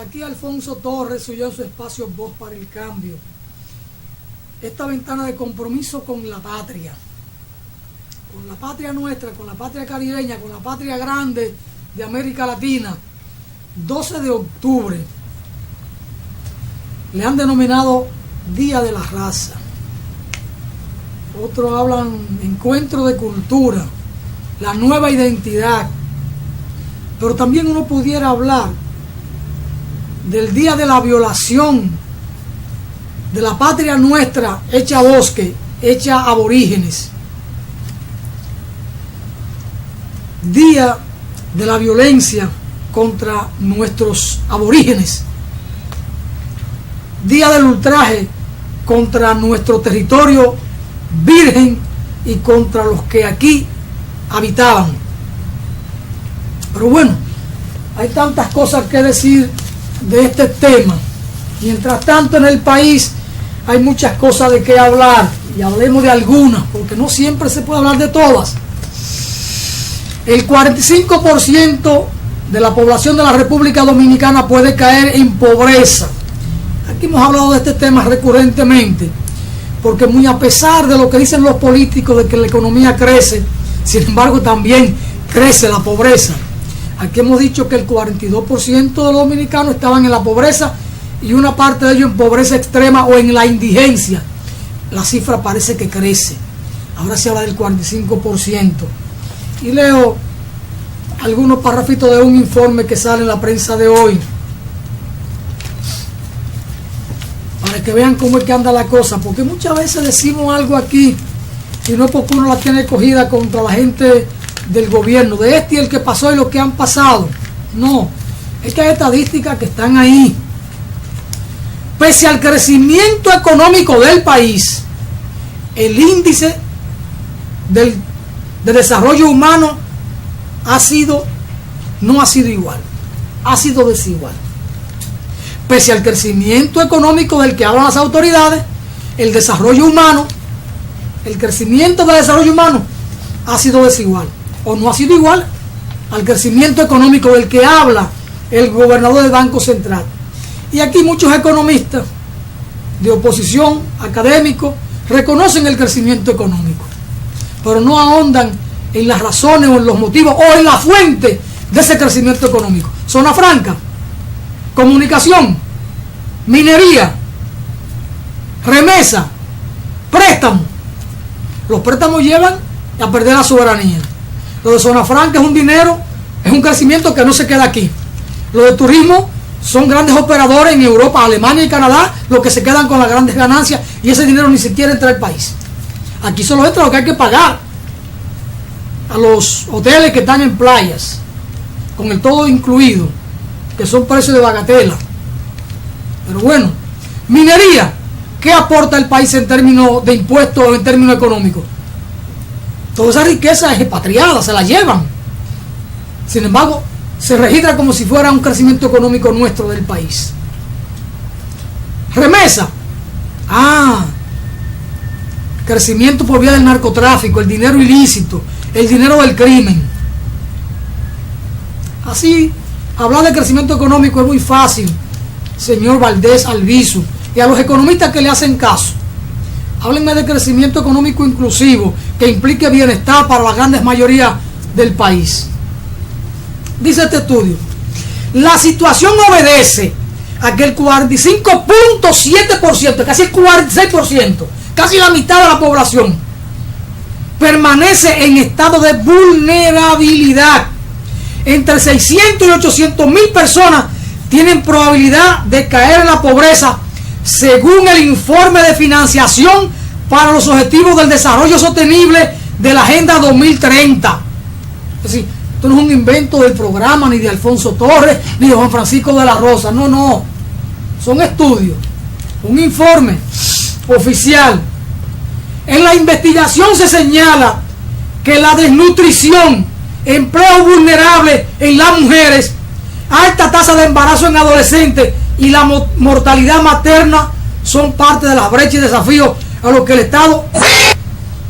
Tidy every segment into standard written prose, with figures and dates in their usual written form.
aquí Alfonso Torres, soy yo en su espacio Voz para el Cambio. Esta ventana de compromiso con la patria nuestra, con la patria caribeña, con la patria grande de América Latina. 12 de octubre le han denominado Día de la Raza. Otros hablan encuentro de cultura, la nueva identidad. Pero también uno pudiera hablar del día de la violación de la patria nuestra, hecha bosque, hecha aborígenes. Día de la violencia contra nuestros aborígenes. Día del ultraje contra nuestro territorio virgen y contra los que aquí habitaban. Pero bueno, hay tantas cosas que decir de este tema. Mientras tanto, en el país hay muchas cosas de qué hablar, y hablemos de algunas, porque no siempre se puede hablar de todas. El 45% de la población de la República Dominicana puede caer en pobreza. Aquí hemos hablado de este tema recurrentemente, porque muy a pesar de lo que dicen los políticos de que la economía crece, sin embargo también crece la pobreza. Aquí hemos dicho que el 42% de los dominicanos estaban en la pobreza y una parte de ellos en pobreza extrema o en la indigencia. La cifra parece que crece. Ahora se habla del 45%. Y leo algunos parrafitos de un informe que sale en la prensa de hoy, para que vean cómo es que anda la cosa, porque muchas veces decimos algo aquí y no es porque uno la tiene cogida contra la gente del gobierno, de este y el que pasó y lo que han pasado. No, es que hay estadísticas que están ahí. Pese al crecimiento económico del país, el índice de desarrollo humano no ha sido igual, ha sido desigual. Pese al crecimiento económico del que hablan las autoridades, el desarrollo humano, el crecimiento del desarrollo humano ha sido desigual, o no ha sido igual al crecimiento económico del que habla el gobernador del Banco Central. Y aquí muchos economistas de oposición, académicos, reconocen el crecimiento económico, pero no ahondan en las razones o en los motivos o en la fuente de ese crecimiento económico. Zona franca, comunicación, minería, remesa, préstamos. Los préstamos llevan a perder la soberanía. Lo de zona franca es un dinero, es un crecimiento que no se queda aquí. Lo de turismo son grandes operadores en Europa, Alemania y Canadá los que se quedan con las grandes ganancias y ese dinero ni siquiera entra al país. Aquí solo entra lo que hay que pagar a los hoteles que están en playas, con el todo incluido, que son precios de bagatela. Pero bueno, minería, ¿qué aporta el país en términos de impuestos o en términos económicos? Toda esa riqueza es expatriada, se la llevan. Sin embargo, se registra como si fuera un crecimiento económico nuestro del país. Remesa. Crecimiento por vía del narcotráfico, el dinero ilícito, el dinero del crimen. Así, hablar de crecimiento económico es muy fácil, señor Valdés Albizu, y a los economistas que le hacen caso. Háblenme de crecimiento económico inclusivo, que implique bienestar para la grandes mayoría del país. Dice este estudio, la situación obedece a que el 45.7%, casi el 46%, casi la mitad de la población, permanece en estado de vulnerabilidad. Entre 600 y 800 mil personas tienen probabilidad de caer en la pobreza, según el informe de financiación para los objetivos del desarrollo sostenible de la Agenda 2030. Es decir, esto no es un invento del programa, ni de Alfonso Torres, ni de Juan Francisco de la Rosa. No. Son estudios, un informe oficial. En la investigación se señala que la desnutrición, empleo vulnerable en las mujeres, alta tasa de embarazo en adolescentes y la mortalidad materna son parte de las brechas y desafíos a los que el Estado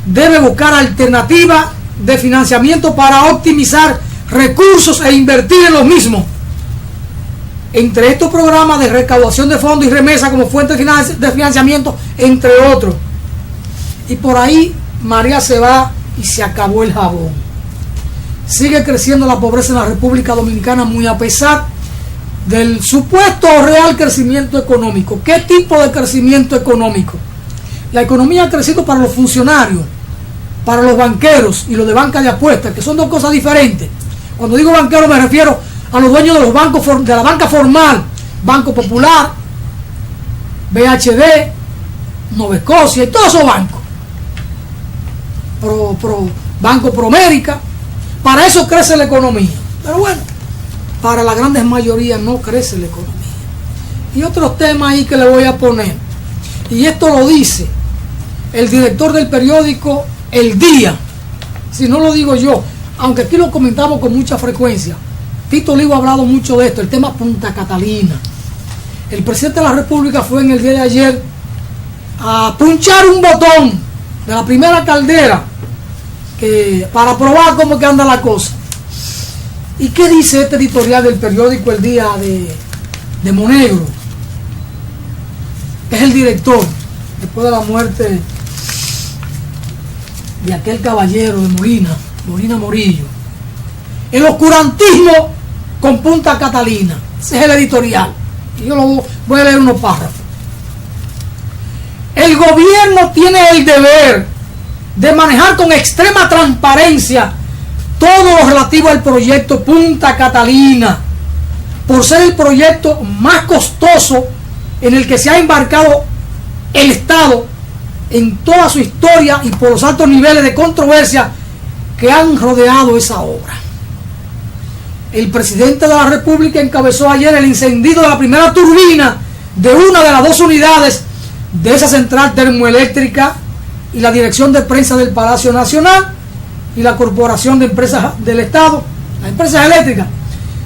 debe buscar alternativas de financiamiento para optimizar recursos e invertir en los mismos. entre estos programas de recaudación de fondos y remesa como fuente de financiamiento, entre otros. Y por ahí María se va y se acabó el jabón. Sigue creciendo la pobreza en la República Dominicana, muy a pesar del supuesto real crecimiento económico. ¿Qué tipo de crecimiento económico? La economía ha crecido para los funcionarios, para los banqueros y los de banca de apuestas, que son dos cosas diferentes. Cuando digo banquero me refiero a los dueños de los bancos, de la banca formal, Banco Popular, BHD, Nova Escocia y todos esos bancos. Banco Promérica. Para eso crece la economía. Pero bueno, para la gran mayoría no crece la economía. Y otros temas ahí que le voy a poner. Y esto lo dice el director del periódico El Día. Si no lo digo yo, aunque aquí lo comentamos con mucha frecuencia. Tito Olivo ha hablado mucho de esto, el tema Punta Catalina. El presidente de la República fue en el día de ayer a punchar un botón de la primera caldera para probar cómo que anda la cosa. ¿Y qué dice este editorial del periódico El Día de Monegro? Es el director, después de la muerte de aquel caballero de Molina Morillo. El oscurantismo con Punta Catalina. Ese es el editorial. Y yo lo voy a leer unos párrafos. El gobierno tiene el deber de manejar con extrema transparencia todo lo relativo al proyecto Punta Catalina, por ser el proyecto más costoso en el que se ha embarcado el Estado en toda su historia y por los altos niveles de controversia que han rodeado esa obra. El presidente de la República encabezó ayer el encendido de la primera turbina de una de las dos unidades de esa central termoeléctrica, y la dirección de prensa del Palacio Nacional y la Corporación de Empresas del Estado, las empresas eléctricas,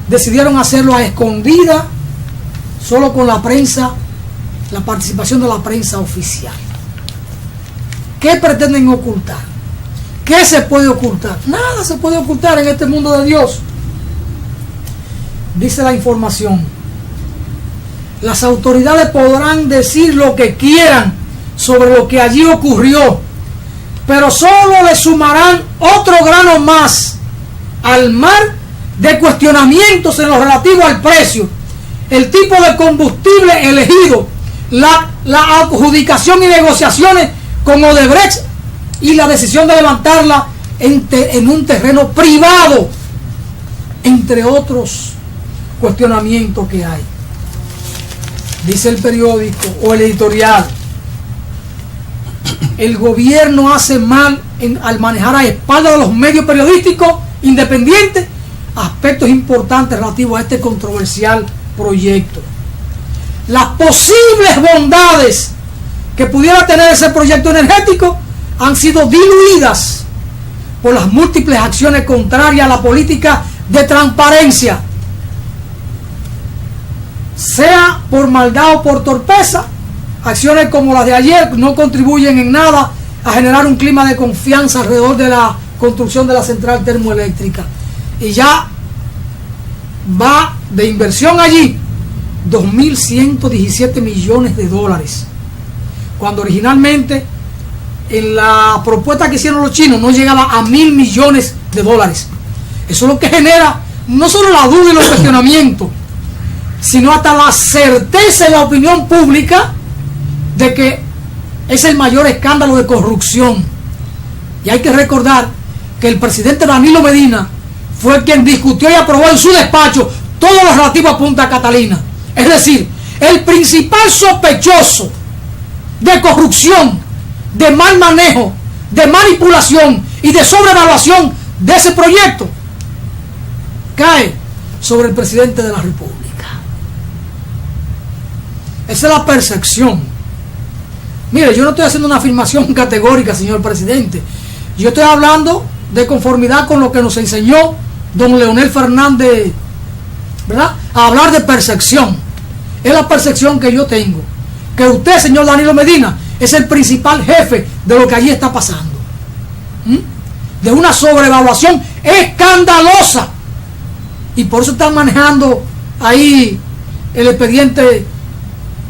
decidieron hacerlo a escondida, solo con la prensa, la participación de la prensa oficial. ¿Qué pretenden ocultar? ¿Qué se puede ocultar? Nada se puede ocultar en este mundo de Dios. Dice la información: las autoridades podrán decir lo que quieran sobre lo que allí ocurrió, pero solo le sumarán otro grano más al mar de cuestionamientos en lo relativo al precio, el tipo de combustible elegido, la adjudicación y negociaciones con Odebrecht y la decisión de levantarla en un terreno privado, entre otros cuestionamientos que hay. Dice el periódico o el editorial: el gobierno hace mal al manejar a espaldas de los medios periodísticos independientes aspectos importantes relativos a este controversial proyecto. Las posibles bondades que pudiera tener ese proyecto energético han sido diluidas por las múltiples acciones contrarias a la política de transparencia, sea por maldad o por torpeza. Acciones como las de ayer no contribuyen en nada a generar un clima de confianza alrededor de la construcción de la central termoeléctrica. Y ya va de inversión allí 2.117 millones de dólares, cuando originalmente en la propuesta que hicieron los chinos no llegaba a 1.000 millones de dólares. Eso es lo que genera no solo la duda y los cuestionamientos, sino hasta la certeza en la opinión pública de que es el mayor escándalo de corrupción. Y hay que recordar que el presidente Danilo Medina fue quien discutió y aprobó en su despacho todo lo relativo a Punta Catalina. Es decir, el principal sospechoso de corrupción, de mal manejo, de manipulación y de sobrevaluación de ese proyecto cae sobre el presidente de la República. Esa es la percepción. Mire, yo no estoy haciendo una afirmación categórica, señor presidente. Yo estoy hablando de conformidad con lo que nos enseñó don Leonel Fernández, ¿verdad? A hablar de percepción. Es la percepción que yo tengo. Que usted, señor Danilo Medina, es el principal jefe de lo que allí está pasando. De una sobrevaluación escandalosa. Y por eso están manejando ahí el expediente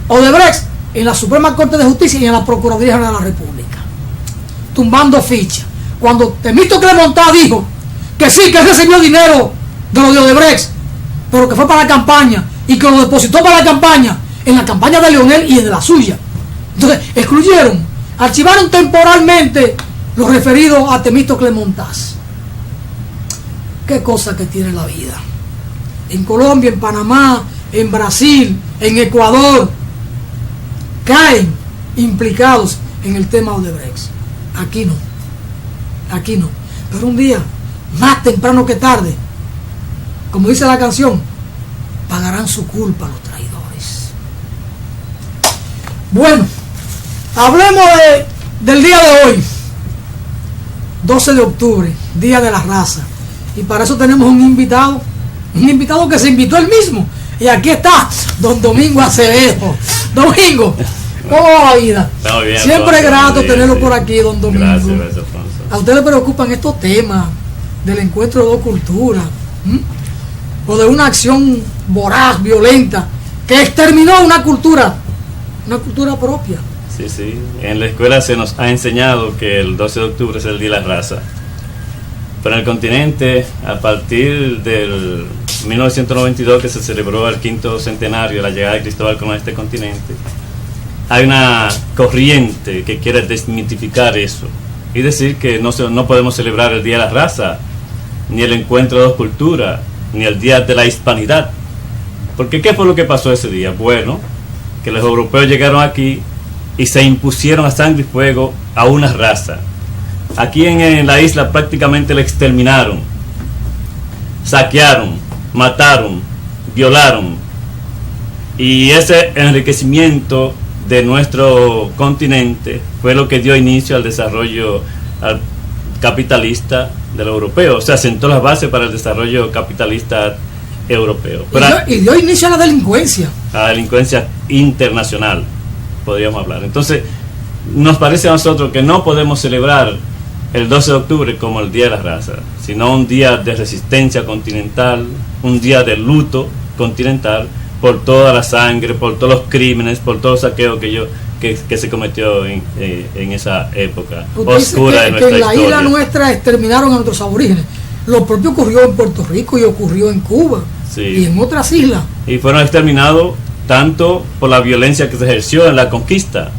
Odebrecht en la Suprema Corte de Justicia y en la Procuraduría General de la República, tumbando ficha. Cuando Temístocles Montá dijo que sí, que recibió dinero de lo de Odebrecht, pero que fue para la campaña y que lo depositó para la campaña de Leonel y de la suya. Entonces excluyeron, archivaron temporalmente lo referido a Temístocles Montás. Qué cosa que tiene la vida. En Colombia, en Panamá, en Brasil, en Ecuador, caen implicados en el tema Odebrecht. Aquí no. Aquí no. Pero un día, más temprano que tarde, como dice la canción, pagarán su culpa los traidores. Bueno, hablemos del día de hoy, 12 de octubre, Día de la Raza. Y para eso tenemos un invitado que se invitó él mismo. Y aquí está Don Domingo Acevedo. Domingo, ¿cómo va la vida? Bien, siempre es grato tenerlo por aquí, Don Domingo. Gracias, Alfonso. ¿A usted le preocupan estos temas del encuentro de dos culturas? O de una acción voraz, violenta, que exterminó una cultura propia? Sí, sí. En la escuela se nos ha enseñado que el 12 de octubre es el Día de la Raza. Pero en el continente, a partir del 1992, que se celebró el 5º centenario de la llegada de Cristóbal Colón a este continente, hay una corriente que quiere desmitificar eso y decir que no podemos celebrar el Día de la Raza, ni el encuentro de dos culturas, ni el Día de la Hispanidad. Porque ¿qué fue lo que pasó ese día? Bueno, que los europeos llegaron aquí y se impusieron a sangre y fuego a una raza. Aquí en la isla prácticamente la exterminaron, saquearon, mataron, violaron, y ese enriquecimiento de nuestro continente fue lo que dio inicio al desarrollo capitalista de los europeos. O sea, sentó las bases para el desarrollo capitalista europeo. Y dio inicio a la delincuencia. A la delincuencia internacional, podríamos hablar. Entonces, nos parece a nosotros que no podemos celebrar el 12 de octubre como el Día de la Raza, sino un día de resistencia continental, un día de luto continental por toda la sangre, por todos los crímenes, por todo el saqueo que se cometió en esa época oscura de nuestra historia. Que en la isla nuestra exterminaron a nuestros aborígenes. Lo propio ocurrió en Puerto Rico y ocurrió en Cuba, sí, y en otras islas. Y fueron exterminados tanto por la violencia que se ejerció en la conquista,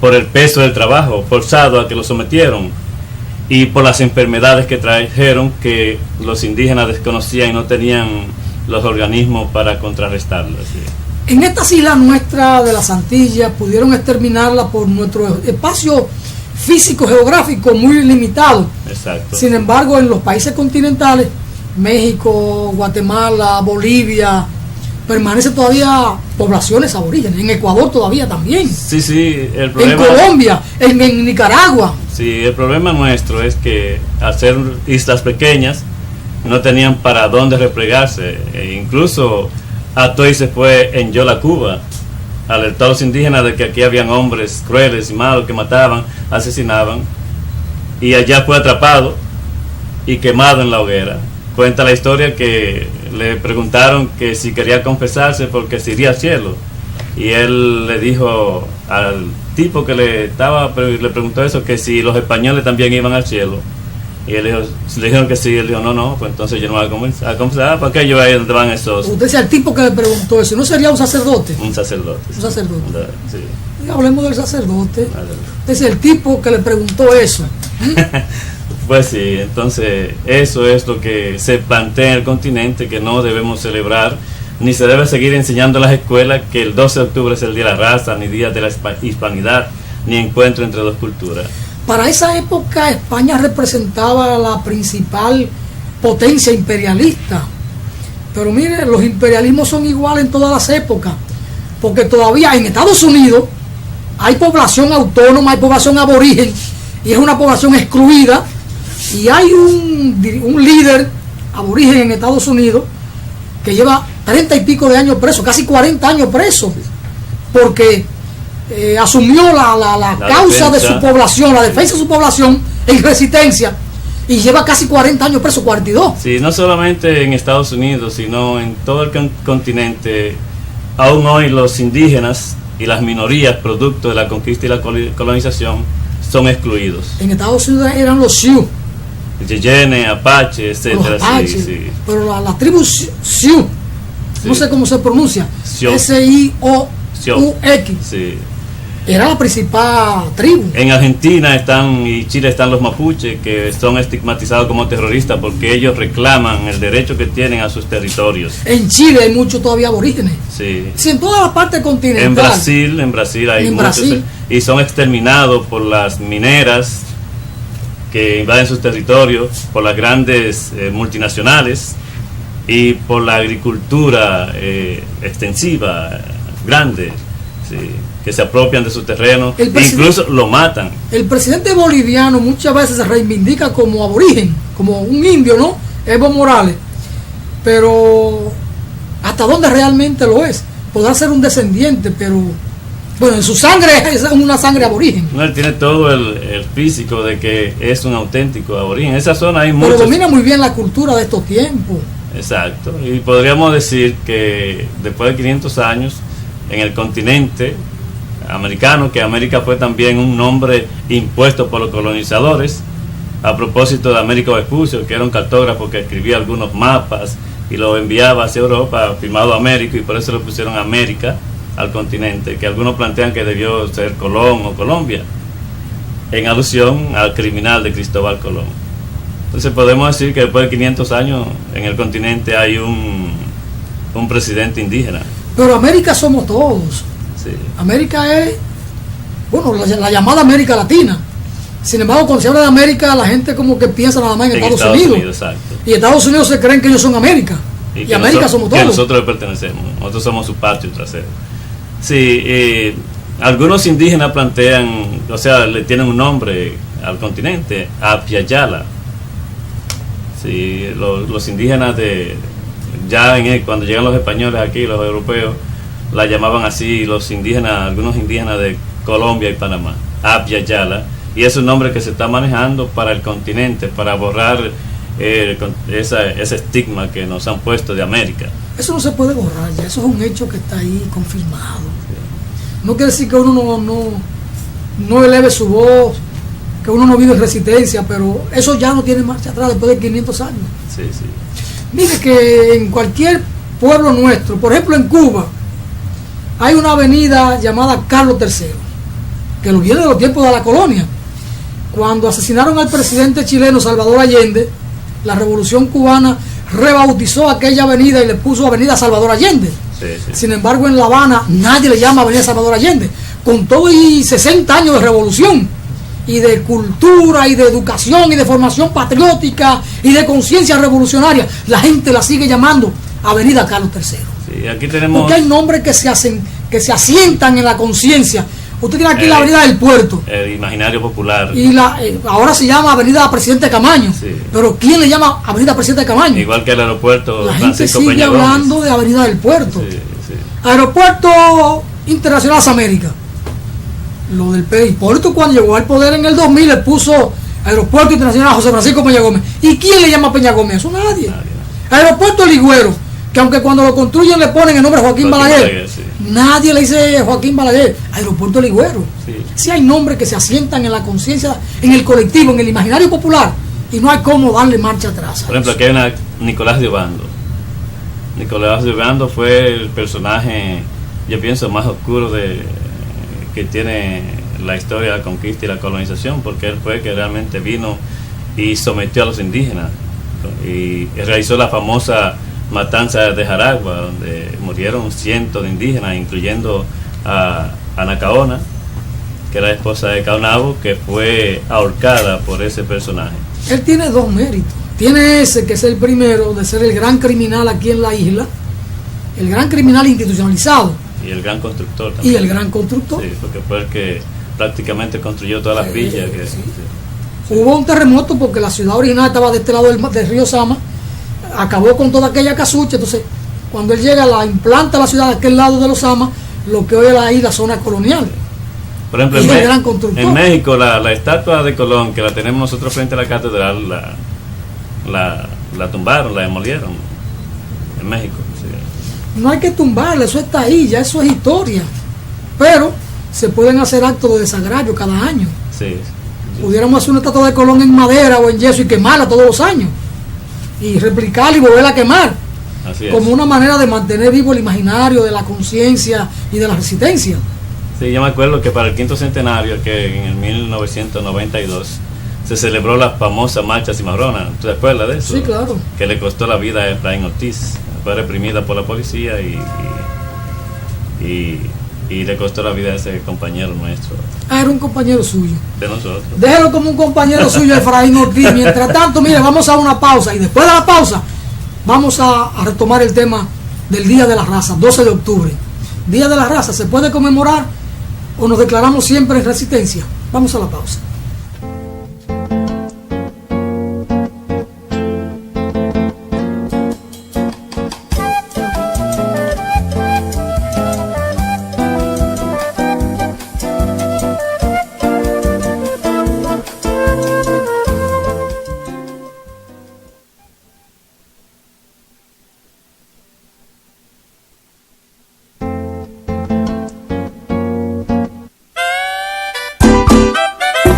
por el peso del trabajo forzado a que lo sometieron, y por las enfermedades que trajeron que los indígenas desconocían y no tenían los organismos para contrarrestarlas. ¿Sí? En estas islas nuestras de las Antillas pudieron exterminarla por nuestro espacio físico geográfico muy limitado. Exacto. Sin embargo, en los países continentales, México, Guatemala, Bolivia, permanecen todavía poblaciones aborígenes. En Ecuador todavía también. Sí, sí. El problema, en Colombia, en Nicaragua. Sí, el problema nuestro es que al ser islas pequeñas no tenían para dónde replegarse. Incluso Atoy se fue en Yola, Cuba, alertó a los indígenas de que aquí habían hombres crueles y malos que mataban, asesinaban, y allá fue atrapado y quemado en la hoguera. Cuenta la historia que le preguntaron que si quería confesarse porque se iría al cielo, y él le dijo al tipo que le preguntó eso, que si los españoles también iban al cielo, y él dijo, le dijeron que sí, él dijo no, pues entonces yo no voy a confesar, ¿para qué yo ahí donde van esos? Usted decía, el tipo que le preguntó eso, ¿no sería un sacerdote? Un sacerdote. Un sacerdote. Sí. Y hablemos del sacerdote. Es el tipo que le preguntó eso. Pues sí, entonces eso es lo que se plantea en el continente, que no debemos celebrar, ni se debe seguir enseñando en las escuelas que el 12 de octubre es el Día de la Raza, ni Día de la Hispanidad, ni encuentro entre dos culturas. Para esa época España representaba la principal potencia imperialista. Pero mire, los imperialismos son iguales en todas las épocas, porque todavía en Estados Unidos hay población autónoma, hay población aborigen, y es una población excluida, y hay un líder aborigen en Estados Unidos que lleva 30 y pico de años preso, casi 40 años preso, porque asumió la causa de su población, la defensa de su población en resistencia, y lleva casi 40 años preso, 42. Sí, no solamente en Estados Unidos, sino en todo el continente aún hoy los indígenas y las minorías producto de la conquista y la colonización son excluidos. En Estados Unidos eran los Sioux, Cheyenne, Apache, etcétera. los Apache, Sí. pero la tribu Sioux, no sé cómo se pronuncia, Sioux. S-I-O-U-X, Sí. era la principal tribu. En Argentina y Chile están los mapuches, que son estigmatizados como terroristas porque ellos reclaman el derecho que tienen a sus territorios. En Chile hay muchos todavía aborígenes. Sí. Sí, en toda la parte continental. En Brasil hay En muchos, Brasil. y son exterminados por las mineras que invaden sus territorios, por las grandes multinacionales y por la agricultura extensiva, grande, sí, que se apropian de su terreno, El presidente- incluso lo matan. El presidente boliviano muchas veces se reivindica como aborigen, como un indio, ¿no? Evo Morales. Pero ¿hasta dónde realmente lo es? Podrá ser un descendiente, pero bueno, en su sangre es una sangre aborigen. No, él tiene todo el físico de que es un auténtico aborigen. En esa zona hay Pero muchos. domina muy bien la cultura de estos tiempos. Exacto. Y podríamos decir que después de 500 años en el continente americano, que América fue también un nombre impuesto por los colonizadores, a propósito de Américo Vespucio, que era un cartógrafo que escribía algunos mapas y lo enviaba hacia Europa, firmado Américo, y por eso le pusieron América al continente, que algunos plantean que debió ser Colón o Colombia, en alusión al criminal de Cristóbal Colón. Entonces podemos decir que después de 500 años en el continente hay un presidente indígena. Pero América somos todos. Sí. América es, bueno, la llamada América Latina. Sin embargo, cuando se habla de América, la gente como que piensa nada más en Estados Unidos. Exacto. Y Estados Unidos se creen que ellos son América. Y que América somos que todos. nosotros le pertenecemos. Nosotros somos su patio trasero. Sí, algunos indígenas plantean, o sea, le tienen un nombre al continente, Apyayala. Sí, los indígenas cuando llegan los españoles aquí, los europeos, la llamaban así, los indígenas, algunos indígenas de Colombia y Panamá, Apyayala, y es un nombre que se está manejando para el continente, para borrar ese estigma que nos han puesto de América. Eso no se puede borrar ya, eso es un hecho que está ahí confirmado. No quiere decir que uno no eleve su voz, que uno no vive en resistencia, pero eso ya no tiene marcha atrás después de 500 años. Sí, sí. Mire que en cualquier pueblo nuestro, por ejemplo en Cuba, hay una avenida llamada Carlos III, que lo viene de los tiempos de la colonia. Cuando asesinaron al presidente chileno Salvador Allende, la revolución cubana rebautizó aquella avenida y le puso Avenida Salvador Allende. Sí, sí. Sin embargo, en La Habana nadie le llama Avenida Salvador Allende, con todo y 60 años de revolución y de cultura y de educación y de formación patriótica y de conciencia revolucionaria, la gente la sigue llamando Avenida Carlos III. Sí, aquí tenemos... Porque hay nombres que se asientan en la conciencia. Usted tiene aquí la Avenida del Puerto. El imaginario popular. Y ahora se llama Avenida Presidente Camaño. Sí. Pero ¿quién le llama Avenida Presidente Camaño? Igual que el aeropuerto La gente Francisco sigue Peña Gómez. hablando de Avenida del Puerto. Sí, sí. Aeropuerto Internacional Las Américas. Lo del Puerto cuando llegó al poder en el 2000 le puso Aeropuerto Internacional José Francisco Peña Gómez. ¿Y quién le llama Peña Gómez? Eso nadie. Aeropuerto Ligüero, que aunque cuando lo construyen le ponen el nombre Joaquín Balaguer, sí. nadie le dice Joaquín Balaguer. Aeropuerto Ligüero. Sí. Sí hay nombres que se asientan en la conciencia, en el colectivo, en el imaginario popular, y no hay cómo darle marcha atrás. Por ejemplo, aquí hay Nicolás de Obando. Nicolás de Obando fue el personaje, yo pienso, más oscuro que tiene la historia de la conquista y la colonización, porque él fue que realmente vino y sometió a los indígenas y realizó la famosa matanza de Jaragua, donde murieron cientos de indígenas, incluyendo a Ana Caona, que era esposa de Caonabo, que fue ahorcada por ese personaje. Él tiene dos méritos. Tiene ese, que es el primero, de ser el gran criminal aquí en la isla, el gran criminal institucionalizado. Y el gran constructor también. Y el gran constructor. Sí, porque fue el que prácticamente construyó todas las villas. Hubo un terremoto porque la ciudad original estaba de este lado del río Sama, acabó con toda aquella casucha. Entonces, cuando él llega, la implanta la ciudad de aquel lado de los Sama, lo que hoy es ahí la zona colonial. Por ejemplo, Y el gran constructor. en México, la estatua de Colón, que la tenemos nosotros frente a la catedral, la tumbaron, la demolieron en México. Sí. no hay que tumbarla, eso está ahí, ya eso es historia. Pero se pueden hacer actos de desagravio cada año. Sí. Pudiéramos hacer una estatua de Colón en madera o en yeso y quemarla todos los años. Y replicarla y volverla a quemar. Así es. Como una manera de mantener vivo el imaginario de la conciencia y de la resistencia. Sí, yo me acuerdo que para el 5º centenario, que en el 1992 se celebró la famosa marcha cimarrona. ¿Tú te acuerdas de eso? Sí, claro. Que le costó la vida a Efraín Ortiz. Fue reprimida por la policía y le costó la vida a ese compañero nuestro. Ah, era un compañero suyo. De nosotros. Déjelo como un compañero suyo, Efraín Ortiz. Mientras tanto, mire, vamos a una pausa y después de la pausa vamos a retomar el tema del Día de la Raza, 12 de octubre. Día de la Raza, ¿se puede conmemorar o nos declaramos siempre en resistencia? Vamos a la pausa.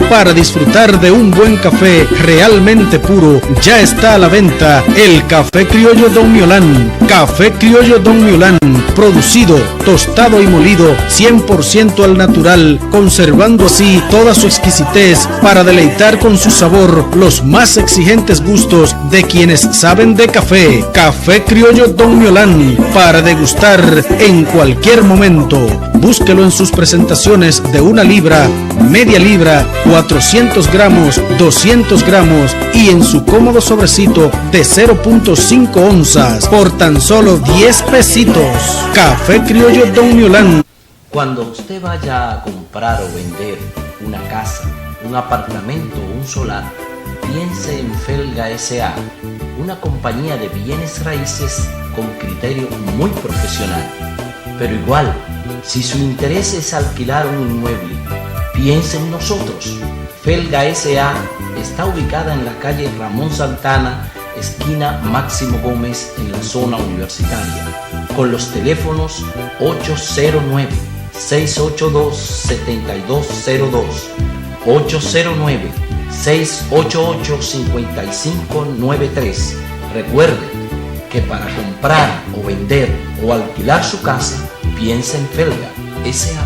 Para disfrutar de un buen café realmente puro, ya está a la venta el Café Criollo Don Miolán. Café Criollo Don Miolán, producido, tostado y molido 100% al natural, conservando así toda su exquisitez para deleitar con su sabor los más exigentes gustos de quienes saben de café. Café Criollo Don Miolán, para degustar en cualquier momento. Búsquelo en sus presentaciones de 1 libra, media libra, 400 gramos, 200 gramos y en su cómodo sobrecito de 0.5 onzas por tan solo 10 pesitos. Café Criollo Don Miolán. Cuando usted vaya a comprar o vender una casa, un apartamento o un solar, piense en Felga S.A., una compañía de bienes raíces con criterio muy profesional. Pero igual, si su interés es alquilar un inmueble, piense en nosotros. Felga S.A. está ubicada en la calle Ramón Santana, esquina Máximo Gómez, en la zona universitaria, con los teléfonos 809-682-7202, 809-688-5593. Recuerde que para comprar o vender o alquilar su casa, piense en Felga S.A.